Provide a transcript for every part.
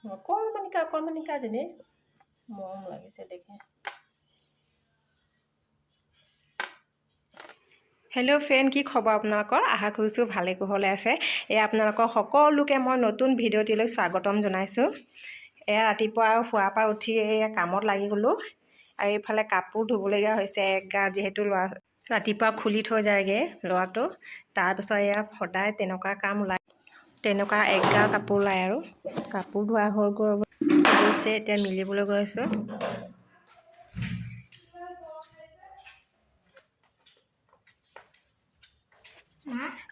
অকণমানিকাজনী মৰম লাগিছে দেখে। হেল্ল' ফ্ৰেণ্ড, কি খবৰ আপোনালোকৰ? আশা কৰিছোঁ ভালে কুশলে আছে। আপোনালোকৰ সকলোকে মই নতুন ভিডিঅ'টিলৈ স্বাগতম জনাইছোঁ। ৰাতিপুৱা শোৱাৰ পৰা উঠি কামত লাগি গ'লোঁ। আৰু এইফালে কাপোৰ ধুবলগীয়া হৈছে। এগা যিহেতু ৰাতিপুৱা খুলি থৈ যায়গৈ ল'ৰাটো। তাৰপিছত সদায় তেনেকুৱা কাম ওলায়, তেনেকুৱা এগাল কাপোৰ ওলায়। আৰু কাপোৰ ধোৱা হৈ গৈছে, এতিয়া মিলিবলৈ গৈছোঁ।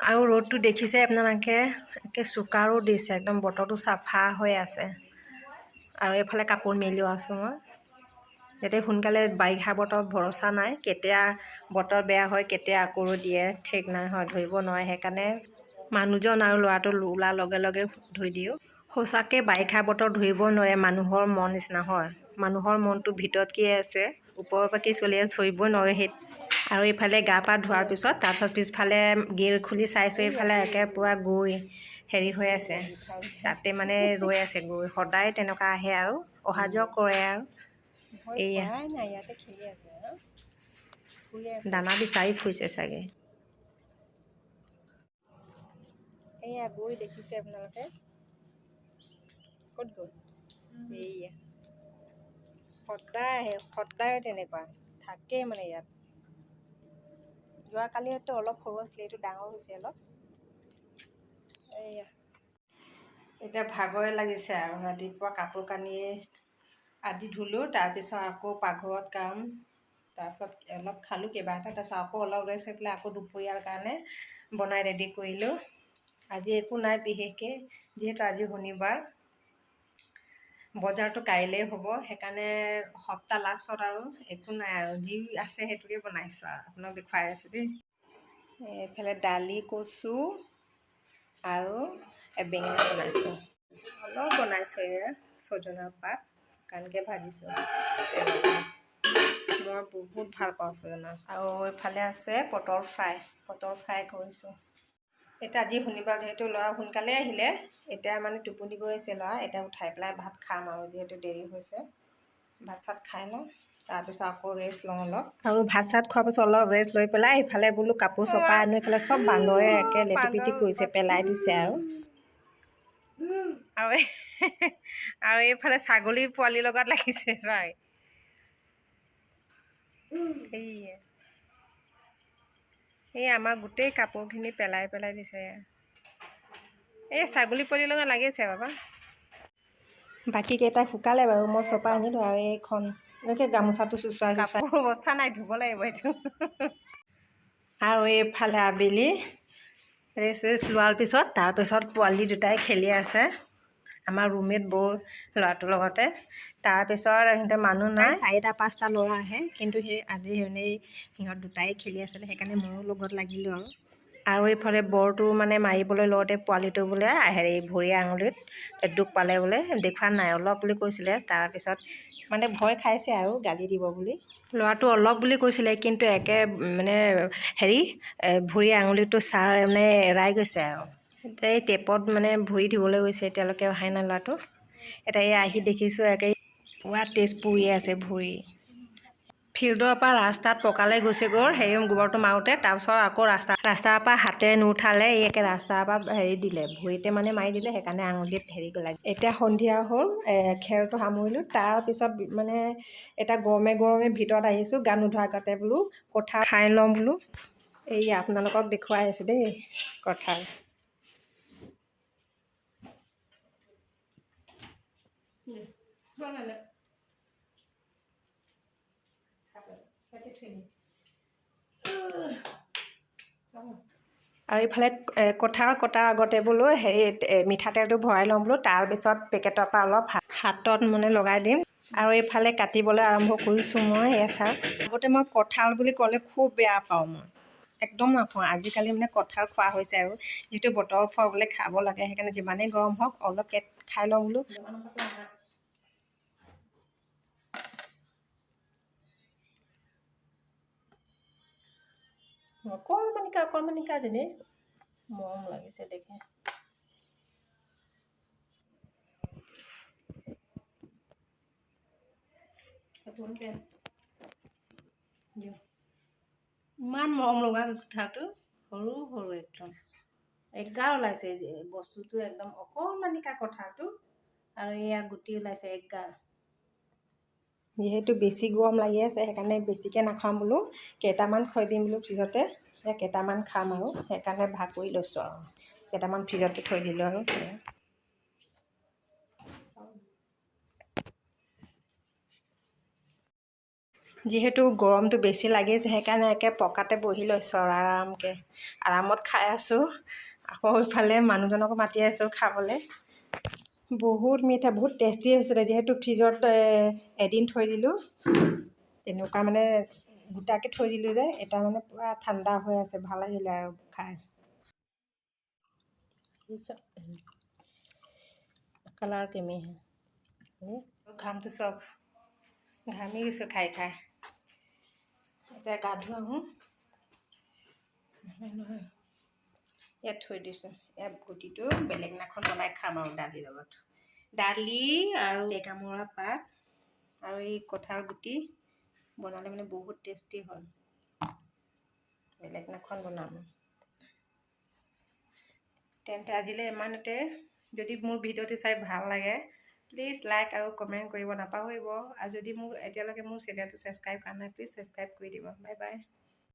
আৰু ৰ'দটো দেখিছে আপোনালোকে, একে চোকা ৰ'দ দিছে, একদম বতৰটো চাফা হৈ আছে। আৰু এইফালে কাপোৰ মেলিও আছোঁ মই। যাতে সোনকালে, বাৰিষা বতৰ ভৰসা নাই, কেতিয়া বতৰ বেয়া হয়, কেতিয়া আকৌ দিয়ে ঠিক নাই হয়, ধৰিব নোৱাৰে। সেইকাৰণে মানুহজন আৰু ল'ৰাটো ওলাৰ লগে লগে ধুই দিওঁ। সঁচাকৈ বাৰিষা বতৰ ধৰিব নোৱাৰে, মানুহৰ মন নিচিনা হয়। মানুহৰ মনটো ভিতৰত কি আছে, ওপৰৰ পৰা কি চলি আছে, ধৰিবই নোৱাৰে। আৰু এইফালে গা পা ধোৱাৰ পিছত তাৰপিছত পিছফালে গেট খুলি চাইছোঁ, এইফালে একে পূৰা গৈ হেৰি হৈ আছে, তাতে মানে ৰৈ আছে গৈ। সদায় তেনেকুৱা আহে আৰু অহা যোৱা কৰে। আৰু এইয়া দানা বিচাৰি ফুৰিছে চাগে। এইয়া গৈ দেখিছে আপোনালোকে, ক'ত গ'ল? এইয়া সদায় তেনেকুৱা থাকেই মানে ইয়াত। যোৱাকালিতো অলপ সৰু আছিলে, এইটো ডাঙৰ হৈছে অলপ। এইয়া এতিয়া ভাগৰে লাগিছে আৰু ৰাতিপুৱা কাপোৰ কানি আদি ধুলোঁ। তাৰপিছত আকৌ পাকঘৰত কাম, তাৰপিছত অলপ খালোঁ কিবা এটা, তাৰপিছত আকৌ অলপ ৰেষ্ট হৈ পেলাই আকৌ দুপৰীয়াৰ কাৰণে বনাই ৰেডি কৰিলোঁ। আজি একো নাই বিশেষকৈ, যিহেতু আজি শনিবাৰ। বজাৰটো কাইলৈ হ'ব, সেইকাৰণে সপ্তাহ লাষ্টত আৰু একো নাই আৰু যি আছে সেইটোকে বনাইছোঁ। আৰু আপোনাক দেখুৱাই আছোঁ দেই। এইফালে দালি, কচু আৰু বেঙেনা বনাইছোঁ। অলপ বনাইছোঁ, এয়া ছজনাৰ পাত শুকানকৈ ভাজিছোঁ। মই বহুত ভাল পাওঁ ছজনা। আৰু এইফালে আছে পটল ফ্ৰাই কৰিছোঁ। এতিয়া আজি শনিবাৰ, যিহেতু ল'ৰা সোনকালে আহিলে, এতিয়া মানে টোপনি গৈ আছে ল'ৰা। এতিয়া উঠাই পেলাই ভাত খাম আৰু, যিহেতু দেৰি হৈছে। ভাত চাত খাই লওঁ, তাৰপিছত আকৌ ৰেষ্ট লওঁ অলপ। আৰু ভাত চাত খোৱাৰ পিছত অলপ ৰেষ্ট লৈ পেলাই ইফালে বোলো কাপোৰ চপা আনি পেলাই চব বান্দৰে একে লেটিপিটি কৰিছে, পেলাই দিছে। আৰু এইফালে ছাগলী পোৱালিৰ লগত লাগিছে প্ৰায়। এই আমাৰ গোটেই কাপোৰখিনি পেলাই দিছে। এই ছাগলী পোৱালিৰ লগত লাগিছে বাবা। বাকী কেইটা শুকালে বাৰু, মই চপা আনিলোঁ। আৰু এইখন এনেকৈ গামোচাটো চুচুৱাই কাপোৰ অৱস্থা নাই, ধুব লাগিব এইটো। আৰু এইফালে আবেলি ৰেষ্ট লোৱাৰ পিছত, তাৰপিছত পোৱালি দুটাই খেলি আছে, আমাৰ ৰুমমেট বৌ ল'ৰাটোৰ লগতে। তাৰপিছত সিহঁতে মানুহ নাই, 4-5টা ল'ৰা আহে, কিন্তু আজি সিহঁত দুটাই খেলি আছিলে, সেইকাৰণে ময়ো লগত লাগিলোঁ। আৰু এইফালে বৰটো মানে মাৰিবলৈ লওঁতে পোৱালিটো বোলে ভৰি আঙুলিত দুখ পালে বোলে, দেখুওৱা নাই, অলপ বুলি কৈছিলে। তাৰপিছত মানে ভয় খাইছে আৰু গালি দিব বুলি। ল'ৰাটো অলপ বুলি কৈছিলে, কিন্তু একে মানে ভৰি আঙুলিটো মানে এৰাই গৈছে। আৰু এতিয়া এই টেপত মানে ভৰি দিবলৈ গৈছে, এতিয়ালৈকে অহাই নাই ল'ৰাটো। এতিয়া আহি দেখিছোঁ একে পুৰা তেজ পৰি আছে ভৰি। ফিল্ডৰ পৰা ৰাস্তাত পকালে গৈছে গোবৰটো মাৰোঁতে, তাৰপিছত আকৌ ৰাস্তাৰ পৰা হাতেৰে নুঠালে, একে ৰাস্তাৰ পৰা দিলে, ভৰিতে মানে মাৰি দিলে, সেইকাৰণে আঙুলিত লাগে। এতিয়া সন্ধিয়া হ'ল, খেৰটো সামৰিলোঁ। তাৰপিছত মানে এতিয়া গৰমে ভিতৰত আহিছোঁ, গা নোধোৱাৰ আগতে বোলো কঁঠাল খাই লওঁ বোলো। এই আপোনালোকক দেখুৱাই আছোঁ দেই কঁঠাল। আৰু ইফালে কঁঠাল কটাৰ আগতে বোলো মিঠাতেলটো ভৰাই লওঁ বোলো, তাৰপিছত পেকেটৰ পৰা অলপ হাতত মানে লগাই দিম। আৰু এইফালে কাটিবলৈ আৰম্ভ কৰিছোঁ মই। চাওক, আগতে মই কঁঠাল বুলি ক'লে খুব বেয়া পাওঁ, মই একদম নাখাওঁ। আজিকালি মানে কঁঠাল খোৱা হৈছে, আৰু যিটো বতৰৰ ফল বোলে খাব লাগে, সেইকাৰণে যিমানেই গৰম হওক অলপ খাই লওঁ বোলো। অকণমানিকাজনী মৰম লাগিছে দেখে। ইমান মৰম লগা কঁঠালটো, সৰু সৰু একদম এগা ওলাইছে। বস্তুটো একদম অকণমানিকা কঁঠালটো, আৰু এয়া গুটি ওলাইছে এগা। যিহেতু বেছি গৰম লাগি আছে সেইকাৰণে বেছিকৈ নাখাম বোলো, কেইটামান থৈ দিম বোলো ফ্ৰিজতে, কেইটামান খাম আৰু সেইকাৰণে ভাগ কৰি লৈছোঁ আৰু কেইটামান ফ্ৰিজতে থৈ দিলোঁ আৰু। যিহেতু গৰমটো বেছি লাগিছে সেইকাৰণে একে পকাতে বহি লৈছোঁ আৰু আৰামত খাই আছোঁ। আকৌ ইফালে মানুহজনকো মাতি আছোঁ খাবলৈ। বহুত মিঠা, বহুত টেষ্টি হৈছিলে। যিহেতু ফ্ৰিজত এদিন থৈ দিলোঁ, তেনেকুৱা মানে গোটাকৈ থৈ দিলোঁ যে, এটা মানে পূৰা ঠাণ্ডা হৈ আছে, ভাল লাগিলে আৰু খাই। কালাৰ কেমি ঘামটো চব ঘামি গৈছোঁ খাই খাই। এতিয়া গা ধুই আহোঁ। নহয় ইয়াত থৈ দিছোঁ। ইয়াত গুটিটো বেলেগ দিনাখন বনাই খাম আৰু দালিৰ লগত। দালি আৰু টেঙামৰা পাত আৰু এই কঁঠাল গুটি বনালে মানে বহুত টেষ্টি হয়। বেলেগ দিনাখন বনাম। তেন্তে আজিলৈ ইমানতে। যদি মোৰ ভিডিঅ'টো চাই ভাল লাগে প্লিজ লাইক আৰু কমেণ্ট কৰিব নাপাহৰিব। আৰু যদি এতিয়ালৈকে মোৰ চেনেলটো ছাবস্ক্ৰাইব কৰা নাই প্লিজ ছাবস্ক্ৰাইব কৰি দিব। Bye bye.